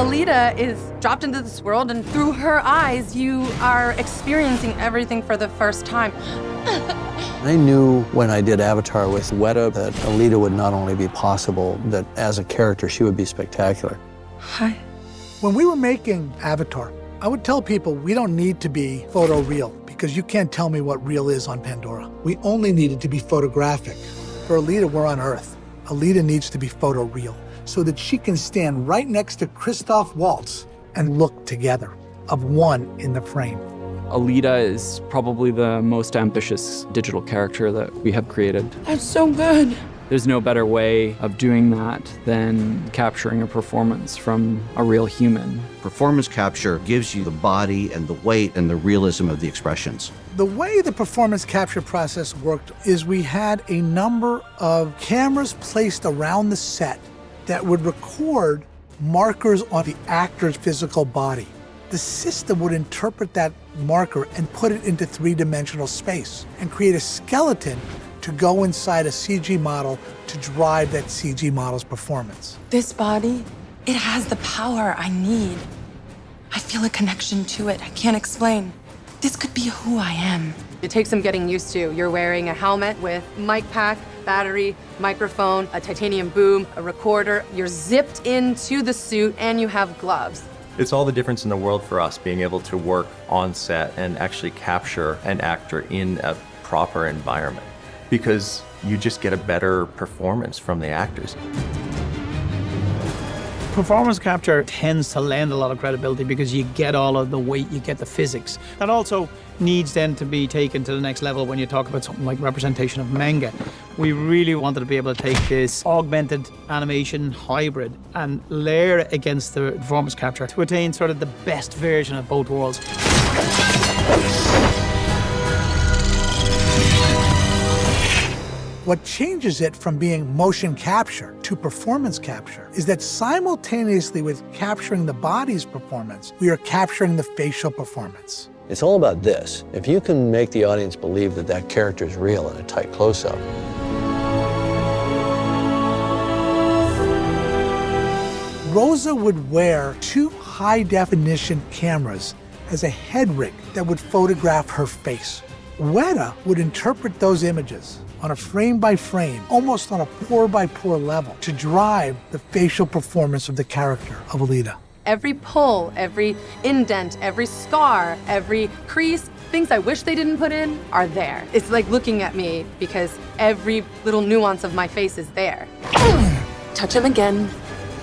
Alita is dropped into this world, and through her eyes, you are experiencing everything for the first time. I knew when I did Avatar with Weta that Alita would not only be possible, that as a character, she would be spectacular. Hi. When we were making Avatar, I would tell people we don't need to be photoreal because you can't tell me what real is on Pandora. We only needed to be photographic. For Alita, we're on Earth. Alita needs to be photoreal so that she can stand right next to Christoph Waltz and look together, of one in the frame. Alita is probably the most ambitious digital character that we have created. That's so good. There's no better way of doing that than capturing a performance from a real human. Performance capture gives you the body and the weight and the realism of the expressions. The way the performance capture process worked is we had a number of cameras placed around the set that would record markers on the actor's physical body. The system would interpret that marker and put it into three-dimensional space and create a skeleton to go inside a CG model to drive that CG model's performance. This body, it has the power I need. I feel a connection to it I can't explain. This could be who I am. It takes some getting used to. You're wearing a helmet with mic pack, battery, microphone, a titanium boom, a recorder. You're zipped into the suit and you have gloves. It's all the difference in the world for us being able to work on set and actually capture an actor in a proper environment, because you just get a better performance from the actors. Performance capture tends to lend a lot of credibility because you get all of the weight, you get the physics. That also needs then to be taken to the next level when you talk about something like representation of manga. We really wanted to be able to take this augmented animation hybrid and layer it against the performance capture to attain sort of the best version of both worlds. What changes it from being motion capture to performance capture is that simultaneously with capturing the body's performance, we are capturing the facial performance. It's all about this. If you can make the audience believe that that character is real in a tight close-up, Rosa would wear two high-definition cameras as a head rig that would photograph her face. Weta would interpret those images on a frame-by-frame, almost on a pour-by-pour level, to drive the facial performance of the character of Alita. Every pull, every indent, every scar, every crease, things I wish they didn't put in are there. It's like looking at me because every little nuance of my face is there. Touch him again,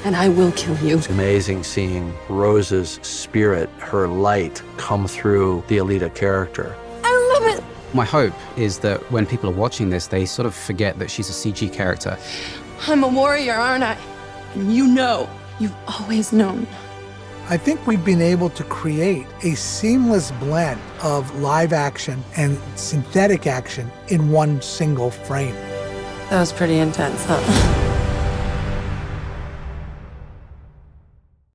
and I will kill you. it's amazing seeing Rosa's spirit, her light, come through the Alita character. I love it. My hope is that when people are watching this, they sort of forget that she's a CG character. I'm a warrior, aren't I? And you know, you've always known. I think we've been able to create a seamless blend of live action and synthetic action in one single frame. That was pretty intense, huh?